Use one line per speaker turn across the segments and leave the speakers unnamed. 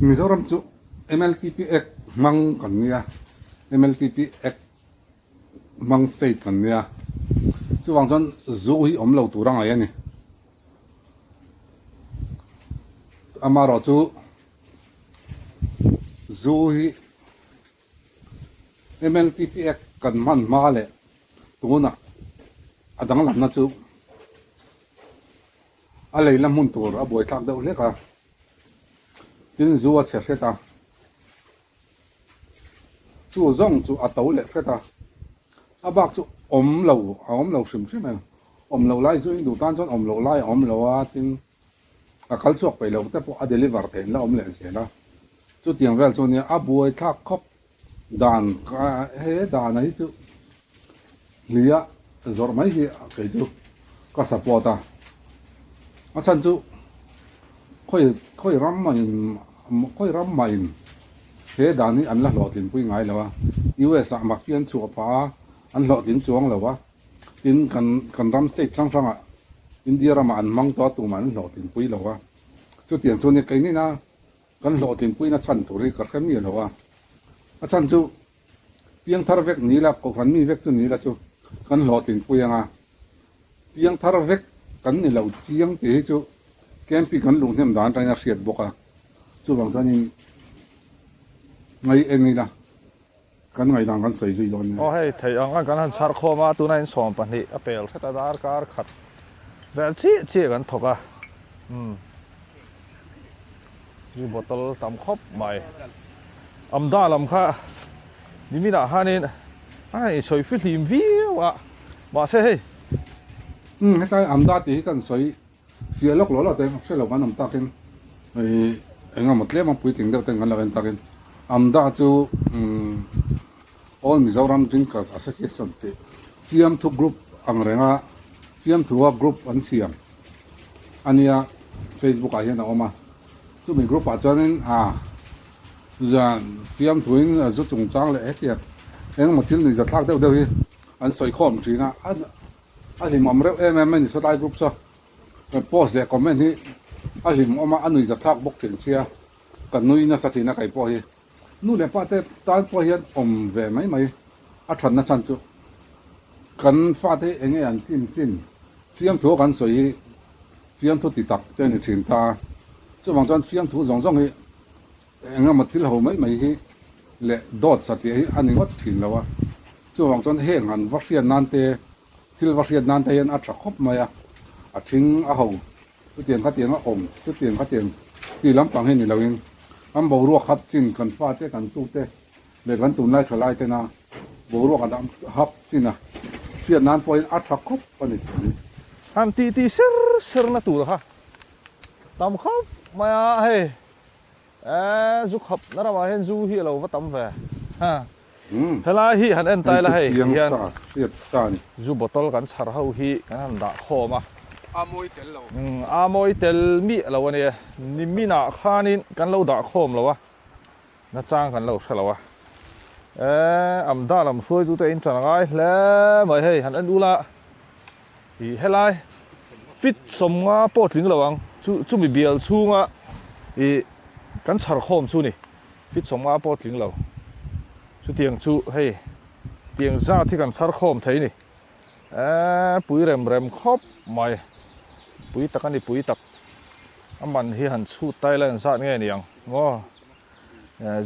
Mizoram chu MLTP Act mang kan nia MLTP Act mang state kan nia chu wang chon zu hi om lo turang ai ani amaro chu zu hi MLTP Act kan man ma le tuna adang lam na chu a leilam mun tur a boi thak deuh hleka tin zu a che hreta chu zong chu a to le hreta a bak chu om lo hrim hrim om lo lai zu in du tan chon om lo lai om lo a tin a kal chuak pe lo te po a deliver ten la om le se na chu tiang vel chu ni a boi thak khop dan ka he dan ai chu lia zor mai hi ke chu ka sapota a chan chu khoi ram mai he dani an la hlotin pui ngai lawa US a mak pian chu pa an hlotin chuang lawa tin kan ram state sang sanga India ram an mang to tu man hlotin pui lawa chu tiang chu ni kai ni na kan hlotin pui na chan turi ka khem ni lawa a chan chu piang thar vek ni la ko khan mi vek chu ni la chu kan hlotin pui anga piang thar vek kan ni lo chiang te chu kempi kan lung hem dan tanya hriat boka chu bang chanin ngai eng ila kan ngai dang kan soi zui lon
oh hei thei ang kan han sar kho ma tu na in som pan hi apel theta dar kar khat vel chi kan thoka yu bottle tam khop mai amda lam kha nimina hanin ai soi fi hlim viwa ma se hei
hetai amda ti kan soi fia lok lo te se lo kan am takin ei enga motle ma pui ting de te ngan la kan takin amda chu all Mizoram Drinkers Association te CM2 group ang renga CM2 group an siam ania Facebook a hian a oma chu mi group a chanin zan CM2 in zu chung chang le etiat eng motil ni za thak deuh deuh hi an soi khom thina a hi mom re em ni so dai group so post le comment hi a hi oma anui za thak bok chen sia kan nui na sa thina kai po hi nu le pa te tan po hian om ve mai a than na chan chu kan fa te enge an tin fiam thu kan soi fiam thu ti tak te ni thin ta chu wang chan fiam thu zong hi enga ma thil ho mai hi le dot sa ti hi ani wat thin lawa chu wang chan he ngan va hrian nan te thil va hrian nan te hian a tha khop mai a thing a ho chu tiang kha tiang a om chu tiang kha tiang ti lam pang he ni lawin am bo ruak khat chin kan fa te kan tu te le kan tu lai thalai te na bo ruak adam hap china fiat nan point a thak khop pani
ham ti ser na tu ha tam khop maya hei zu khop na ra ma hen zu hi lo va tam ve ha helai hi han en tai la hei hian
fiat sa ni
zu bottle kan chhar ho hi kan da khoma
a moi tel
mi lo ani nimina khanin kan lo da khom lo wa na chang kan lo thalawa am da lam soi tu te in chan ngai le mai hei han an ula hi helai fit som nga pot ling lawang chu mi bial chunga i kan chhar khom chu ni fit som nga pot ling lo chu tiang chu hei tiang za thi kan chhar khom thei ni pui rem khop mai pui takani pui tak aman hi han chu Thailand zat nge niang ngo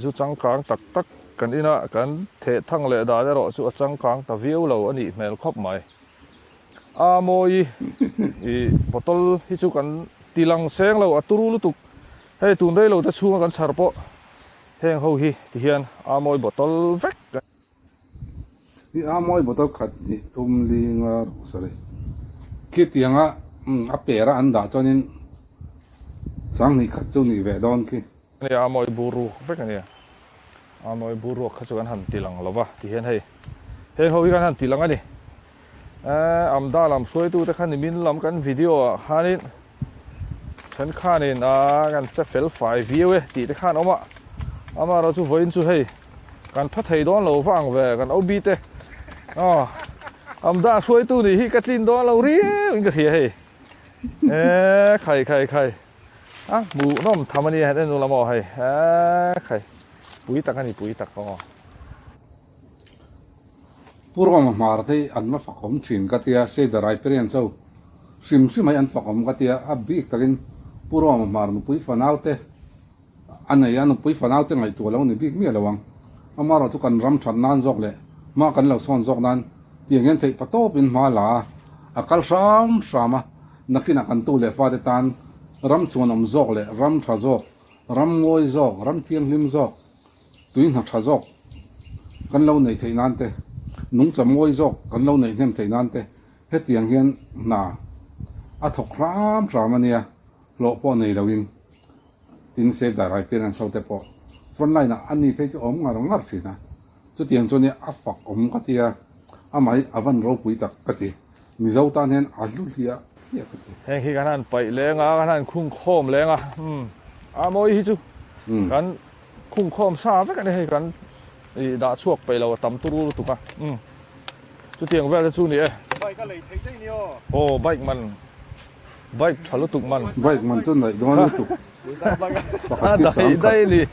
zu chang kang tak kan ina kan the thang le da ro chu chang kang ta viu lo ani mel khop mai a moi i bottle hi chu kan tilang seng lo aturu lutuk hei tun rei lo ta chunga kan chhar po heng ho hi ti hian a moi bottle vek
ni a moi bottle khat ni tum linga sare ki tianga a pera an da chonin sang ni khat chu ni ve don ki
ni a moi buru vek ani a moi buru kha chu kan han tilang lova ti hian hei heng ho hi kan han tilang ani am da lam soi tu te khan min lam kan video hanin chan khanin kan che fel 5 view ti te khan oma ama ro chu voin chu hei kan pha thei don lo wang ve kan obi te am da soi tu ni hi katlin don lo ri in ka thia hei khai อ่ะหมูน้อมทำอันนี้ให้ได้นูละหมอให้ใครปุ๋ยตักอันนี้ปุ๋ยตักอ๋อ
pur ma mar te an ma fakom chin ka tia se da rai peren so sim mai an fakom ka tia a big takin pur ma mar nu pui fanau te an ya nu pui fanau te ngai to lo ni big mi lawang amaro tu kan ram than nan jok le ma kan lo son jok nan tiang en thei pato pin ma la akal sam sama nakina kan tu le fa de tan ram chuan om jok le ram tha jok ram ngoi jok ram tiang lim jok tuin ha tha jok kan lo nei thei nan te nung cham ngoi jok kan lo nei nem thei nan te he tiang hian na a thok ram ania lo po nei lawin tin save da rai pen an so te po front line ani pe chu om ngar ngar thina chu tiang chu ni a fak om ka tia amai avan ro pui tak ka ti mi zo tan hen a lu hia hia ka ti
แห้งที่กันนั่นไปแรงอ่ะกันนั่นคุ้งโคมแรงอ่ะอามอยฮิจูกันคุ้งโคมซาไปกันให้กันอีด่าชวกไปเราตำตุรุตุกอ่ะจุดเตียงแวะจะชูนี่
ไปก็เลยทิ้งได้เนี่ย
โอ้ใบมันใบทะลุตุกมัน
vai man chun nei don lu tu
ได้ได้เลย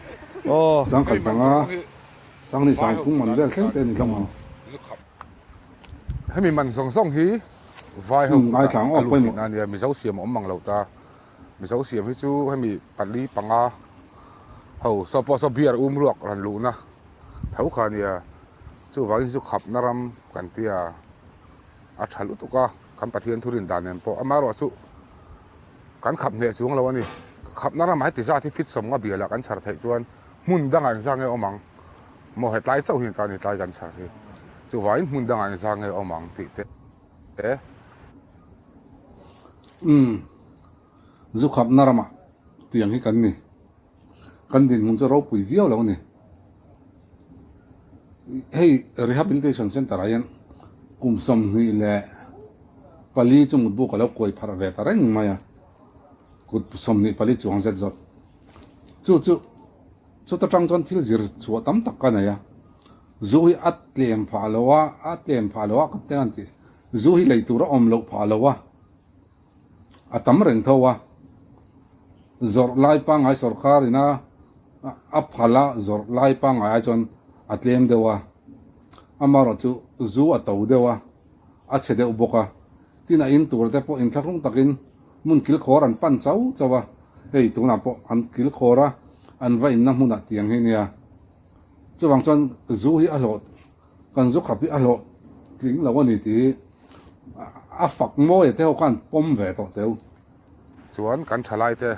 โอ้
sang kan sanga sang ni sang kung man vel khen te ni lam
ให้มีมันส่งฮีไฟเขา
ngai thang ok pe ni
นั่นเนี่ยมีเจ้าเสียมอมมังเราตามีเจ้าเสียมให้จูให้มีปัดลีปังอาเขาสปอสเบียร์รวกรันลูนะเท่ากันเนี่ยจูว่าจูขับนารำกันเตียอัดฉลุตุกะคำปะเทียนทุรินดานเนี่ยพออามารอจูการขับเนี่ยสูงแล้วนี่ขับนารำหมายถึงที่ฟิตสมกับเบียร์ละกันฉลาดชวนมุนดังอันสร้างไงอมังโมเหตุไล่เจ้าหินการเหตุไล่กันฉลาดจูว่ามุนดังอันสร้างไงอมังติเต
zu khap narama tiang hi kan ni kan din mun zo ro pui viau lo ni hey rehabilitation center ayan kum som hi le pali chu mu bu ka lo koi phar ve ta reng maya kut som ni pali chu hang zet zot chu ta tang chon thil zir chu tam tak ka na ya zu hi atlem phalowa ka te an ti zu hi lei tur om lo phalowa atam reng thowa zor lai pa ngai sarkar ina a phala zor lai pa ngai chon atlem dewa amaro chu zu atau dewa a chede uboka tina in tur te po in thlakung takin mun kil khor an pan chau chawa ei tuna po an kil khora an vai na huna tiang hi nia chuwang chon zu hi a lo kan zu khapi a lo king law ni ti a fak mo e te ho kan pom ve to teu
ส่วนการทลายแต่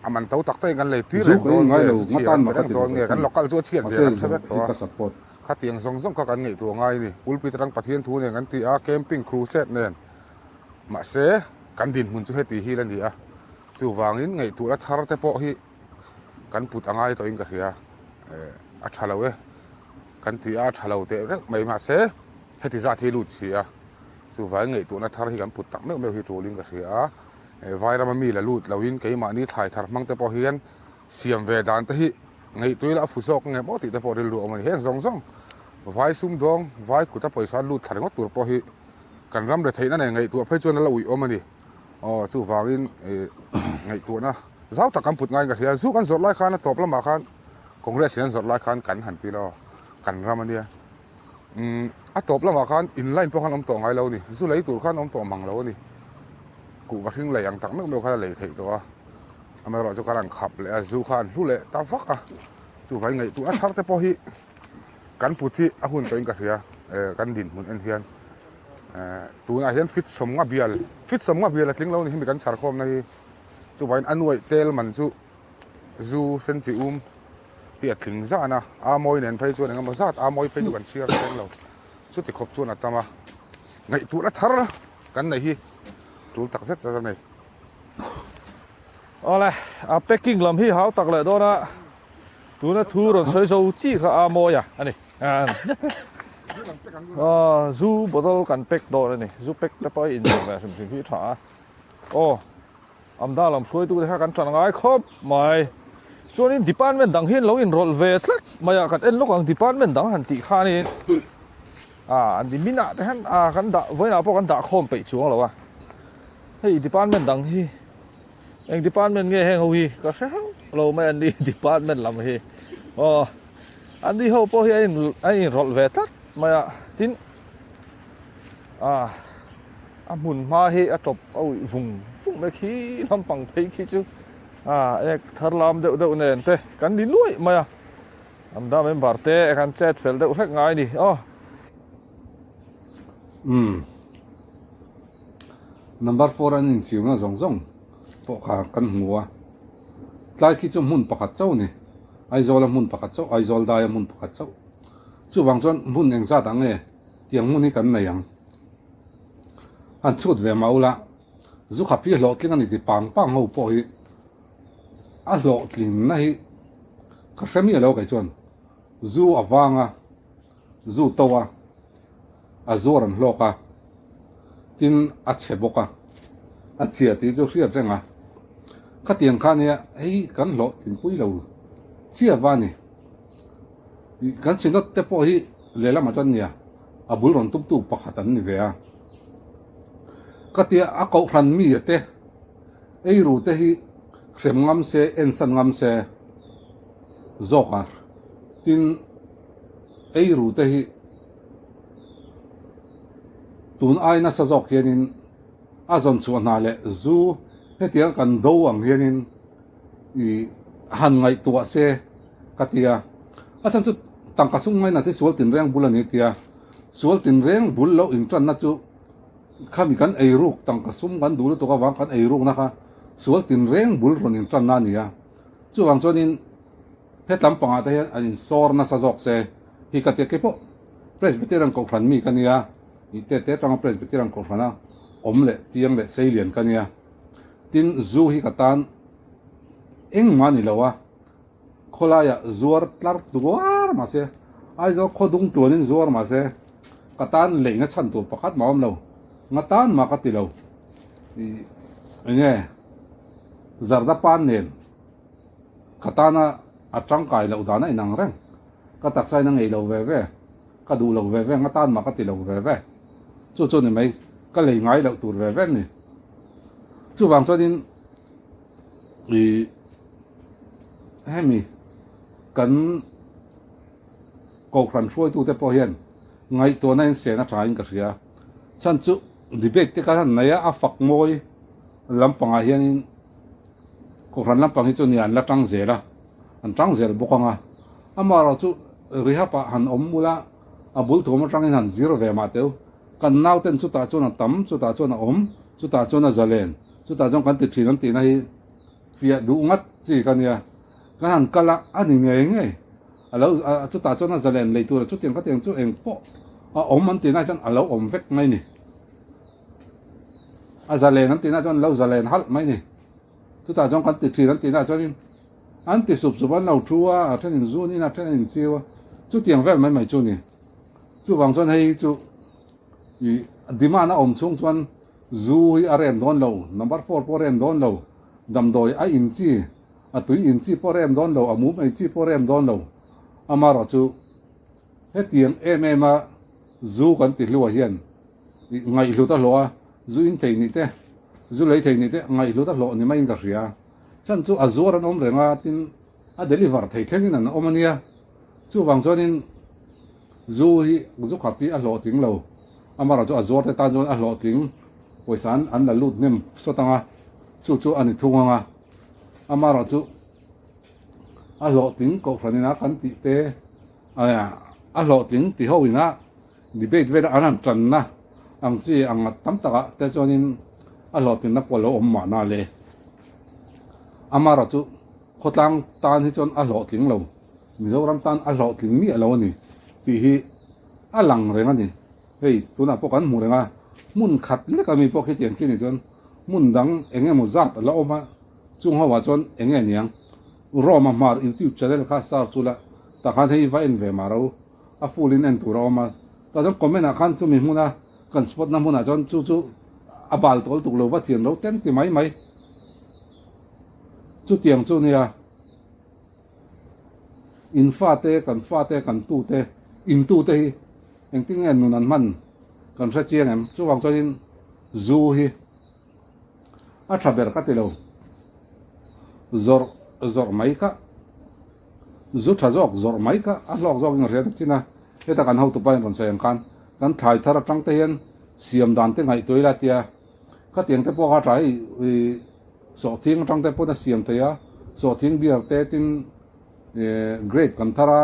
อามันเต้าตักเต้กันเลยที่
zu
เรื่อง
ko ngai lo ngatan ma ka
ตัวเงี้ยกันล็อกกันตัวเชียนเสียกันใช่ไหมตัว
ka support
ข้าเตียงส่งก็กันไงตัวง่ายนี่อุลปิตรังประเทศทูเนี่ยกันที่อาแคมปิ้งครูเซตเนี่ยมาเสกันดินหุ่นจุเหตุฮีแล้วนี่อ่ะจู่วางอินไงตัวทาร์เตปอฮีกันปุตอ่างตัวอินกันเสียอัชลาวกันที่อาชลาวเตะไม่มาเสเหตุจากที่ลุดเสียจู่วางไงตัวนั้นทาร์ฮีกันปุตตักไม่ฮิตัวลิงกันเสียไวรัสมีละลุดเราอินไก่มานี่ถ่ายทาร์มังเตปอฮีกันเสียมเวดานเตฮีไงตัวละฟุซอกไงปกติแต่พอเรียนรู้มันเห็นส่งไว้ซุ่มดองไว้กุตาปอยสารลูดถ่ายงดตัวพอฮีกันรำเดือดไทยนั่นเองไงตัวเพื่อชวนเราอุ้ยอมันดิอ๋อสู้ฟังอินไงตัวนะเจ้าตะกำปุดไงกันเสียสู้กันสดไล่ขันนะตบละมาขันคงเรียกเสียงสดไล่ขันกันหันปีละกันรำมันเนี่ยตบละมาขันอินไล่พวกขันอมต่อไงเรานี่สู้ไล่ตัวขันอมต่อมังเรานี่กูกระทิ้งไหลอย่างตักไม่เอาขันไหลไทยตัวอเมริกาจะกำลังขับเลยสู้ขันสู้เลยตาฟักอ่ะสู้ไงไงตัวทักแต่พอฮีกันปุถิอาหุ่นตัวเองกันเสียกันดินหุ่นเอ็นเทียนตัวนั้นเห็นฟิตสมกับเบียร์ทิ้งเรานี่มีกันสารคมในตัวไปอันวยเตลมันจูเซนซิอุมเตียถึงซะนะอามอยเนี่ยไปชวนงามซาดอามอยไปดูกันเชียร์กันเราสุดที่ขบชวนอัตมาไงตัวนั้นทาร์กันไหนฮีตัวตักเสร็จจะไหน
เอาเลยเป็กกิ้งลำที่เขาตักเลยด้วยนะตัวนั้นทูรถ水手จี้เขาอามอยอ่ะอันนี้ซูบอลกันเป็กโดนนี่ซูเป็กจะไปอินแบบสิ่งที่ถาโอ้อำดาลำช่วยดูให้กันจังไงครับไม่ช่วงนี้ดิพาร์ตเมนต์ดังเห็นเราอินโรลเวทเล็กไม่อยากกันเอ็นลูกของดิพาร์ตเมนต์ดังหันตีข้านี่อันนี้มินาแต่ฮันกันด่าไว้นะพวกกันด่าคอมไปช่วงเราวะเฮ้ยดิพาร์ตเมนต์ดังที่ anh department nghe heng hui ka sao lo mai anh đi department làm hi anh đi hậu po hi anh roll về tắt mà tin mun ma hi atop oi vùng me khi lam pang thei khi chu ek thar lam deuh nen te kan đi nuôi mà am da men bar te kan chat fel deuh hlek ngai ni
number 4 anh in chiu na zong zong po kha kan hmua tlai khi chu mun pakhat chau ni aizol mun pakhat chau aizol dai mun pakhat chau chu wang chon mun eng za dang e tiang mun hi kan nei ang an chut ve maula zu khapi lo tling ani ti pang pang ho po hi a lo tling na hi ka hremi lo kai chon zu awanga zu towa a zoran hloka tin a cheboka a chia ti chu hria renga ka tiang kha nia ei kan lo tin pui lo chia wani kan sinot te po hi lela ma chon nia a bul ron tum tu pakhatan ni ve a ka tia a ko ran mi te ei ru te hi hrem ngam se en san ngam se zoka tin ei ru te hi tun ai na sa zok hianin a zon chu na le zu he tiang kan do ang hianin i han ngai tua se katia a chan chu tang ka sung mai na te sual tin reng bulani tia sual tin reng bul lo in tran na chu khami kan ei ruk tang ka sum kan du to ka wang kan ei ruk na kha sual tin reng bul ron in tran na nia chu wang chonin he tam panga te an sor na sa zok se hi katia ke po presbyterian ko phran mi kania ite te tang presbyterian ko phana omle tiang le seilian kania tin zu hi katan eng mani lawa kholaya zuar tlar duar ma se ai zo khodung tuanin zuar ma se katan lenga chan tu pakhat maom lo ngatan ma ka ti lo nge zarda pan nen katana atang kai lo dana inang reng ka tak sai na ngei lo ve ve ka du lo ve ve ngatan ma ka ti lo ve ve chu ni mai ka lei ngai lo tur ve ve ni chu wang cho din hemi kan ko kran foi tu te po hian ngai to na se na thain ka ria chan chu debate te ka han na ya a fak moi lampanga hian ko kran lampang hi chu ni an la tang zela an tang zel bokanga amara chu rihapa han ommula abul thoma tangin han zero ve ma teu kan nau ten chu ta chu na tam chu ta chu na om chu ta chu na zalen chu ta jong kan ti thin an ti na hi fia du ngat chi kan ya kan han kala ani nge nge alo chu ta chu na zalen le tu chu tiang ka tiang chu eng po om an ti na chan alo om vek ngai ni a zalen an ti na chan lo zalen hal mai ni chu ta jong kan ti thin an ti na chuan an ti sup sup an lo thua a then in zu ni na then in chiwa chu tiang vel mai mai chu ni chu wang chuan hei chu i dimana om chung chuan zu hi arem don lo number 4 por rem don lo dam doi a in chi a tui in chi por rem don lo a mu mai chi por rem don lo amaro chu he tiang em a zu kan ti hluwa hian ngai hlu ta hloa zu in thei ni te zu lei thei ni te ngai hlu ta hlo ni mai in ka ria chan chu azor an om renga tin a deliver thei thengin an omania chu wang chonin zu hi zu khapi a hlo ting lo amara chu azor te ta jon a hlo ting poisan an la lut nem sotanga chu ani thunga amara chu a hlo ting ko franina kan ti te aya a hlo ting ti hoina debate ve an tran na ang chi ang tam taka te chonin a hlo ting na polo om ma na le amara chu khotlang tan hi chon a hlo ting lo mizoram tan a hlo ting mi alo ni ti hi a lang renga ni hei tuna pokan mu renga mun khat le ka mi po khi tiang ki ni chon mun dang enge mu zat la oma chung hawa chon enge niang roma mar youtube channel kha sar chula ta khan hei va in ve maro a full in en tu roma ta jong comment a khan chu mi huna kan spot na huna chon chu abal tol tu lo wa thian lo ten ti mai chu tiang chu nia in fa te kan tu te in tu te eng ting en nun an man kan sa chiang em chu wang choin zu hi a thaber ka ti lo zor mai ka zu tha jok zor mai ka a lok jok in re tina eta kan ho tu pai kon sayang kan thai thar tang te hian siam dan te ngai toila tia ka tiang te po ka thai so thing tang te po na siam te ya so thing biar te tin grape kan thara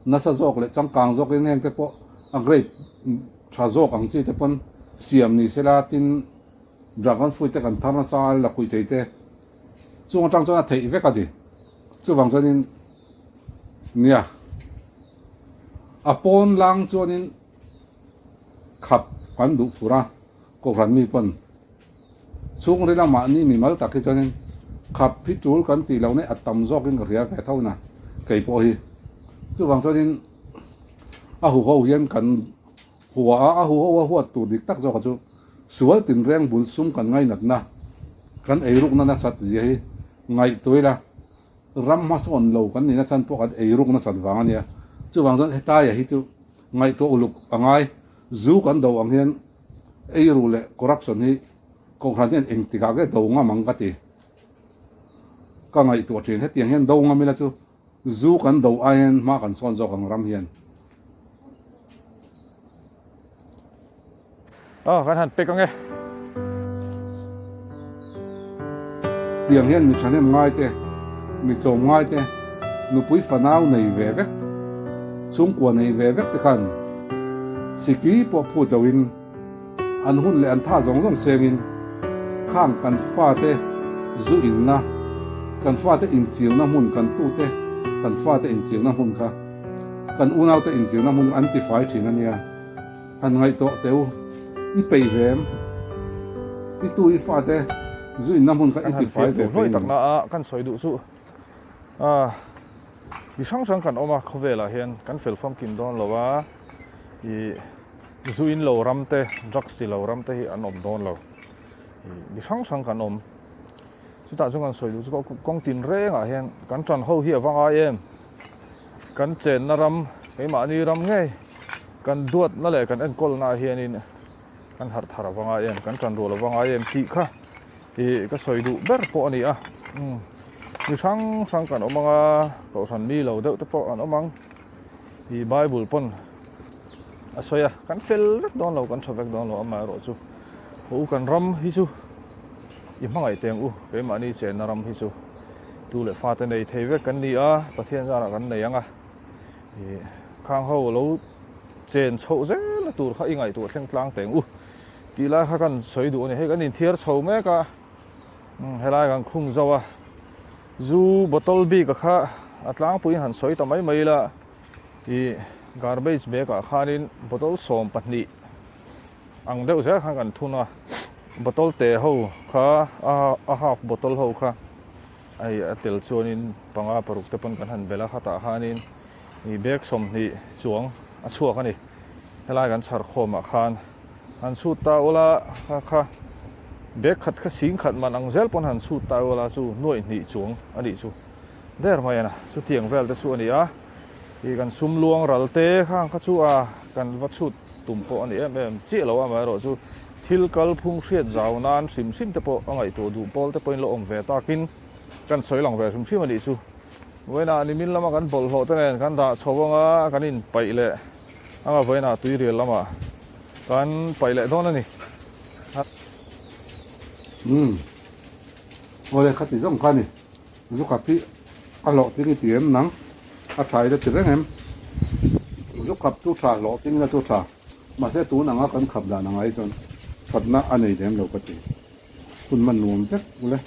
nasa jok le chang kang jok in heng te po a grape tha jok ang chi te pon siam ni sela tin dragon fruit te kan thar na cha la kui te te chung tang chona thei ve ka di chu wang chonin nia apon lang chonin khap kan du fura ko ran mi pon chung ri la ma ni mi mal ta ke chonin khap phi tul kan ti lo ne atam jok in ria ka thau na kei po hi chu wang chonin a hu ho hian kan huwa a hu ho huwa tu dik tak jok chu sual tin reng bul sum kan ngai nat na kan ei ruk na na sat ji hi ngai toila ram ma son lo kan ni na chan po kan ei ruk na sat wang ania chu wang zon heta ya hi chu ngai to uluk angai zu kan do ang hian ei ru le corruption hi ko khan hian eng ti ka ge do nga mang ka ti ka ngai to thin he tiang hian do nga mi la chu zu kan do a hian ma kan son jok ang ram hian
kan han pe ka nge
tiang hian mi thanem ngai te mi chom ngai te nu pui fanau nei ve ve chung kwa nei ve ve te khan siki po phu tawin an hun le an tha zong zong sengin khang kan fa te zu in na kan fa te in chiu na mun kan tu te kan fa te in chiu na mun kha kan unau te in chiu na mun anti fai thin ania an ngai to teu i pei vem i tu i fa te zu in na mun kha
kan
i
han
ti fai
fe
te
tu hloi tak na a kan soi du chu i sang kan oma khovela hian kan fel fam kin don lowa i zuin lo ramte drugs ti lo ramte hi an om don lo i sang kan om chu ta chung kan soi du chu ko kong tin renga hian kan tran ho hi awanga em kan chen na ram keima ni ram nge kan duat na le kan en kol na hian in kan har thar awanga em kan tran ro awanga em ti kha i ka soi du ber po ani a i sang kan omanga ko san mi lo deuh te po an omang i bible pon a soya kan fel vek don lo kan thavek don lo ama ro chu ho kan ram hi chu i mangai teng u ke mani chen na ram hi chu tu le fa te nei thei vek kan ni a pathian jana kan nei anga i khang ho lo chen chho ze la tur kha ingai tu thleng tlang teng u ti la kha kan soi du ni he kan in thiar chho me ka helai kan khung zawa zu bottle bi ka kha atlang pui han soi ta mai mai la i garbage bag ka khanin bottle som pahni ang deuh ze khan kan thuna bottle te ho kha a half bottle ho kha ai atel chuanin panga paruk te pon kan han bela khata khanin i bag som ni chuang a chuak ani helai kan chhar khoma khan han su ta ola kha bag khat kha sing khat man ang zel pon han su ta ola chu noi ni chuang ani chu der mai na chu tiang vel te chu ani a i kan sum luang ralte khang kha chu a kan wat chut tum po ani em chi lo ama ro chu thil kal phung hriat zaw nan sim te po angai to du pol te poin lo om ve takin kan soi lang ve sim ani chu voina ni min lama kan bol ho te nen kan da chhowanga kan in pai le anga voina tui riel lama kan pai le don ani
ole khati zong khani zu kapi alo tingi tiem nang a thai de tireng em zu kap tu tha lo ting na tu tha ma se tu nanga kan khap da nanga ai chon khat na anei dem lo ka ti kun man nuam tek ule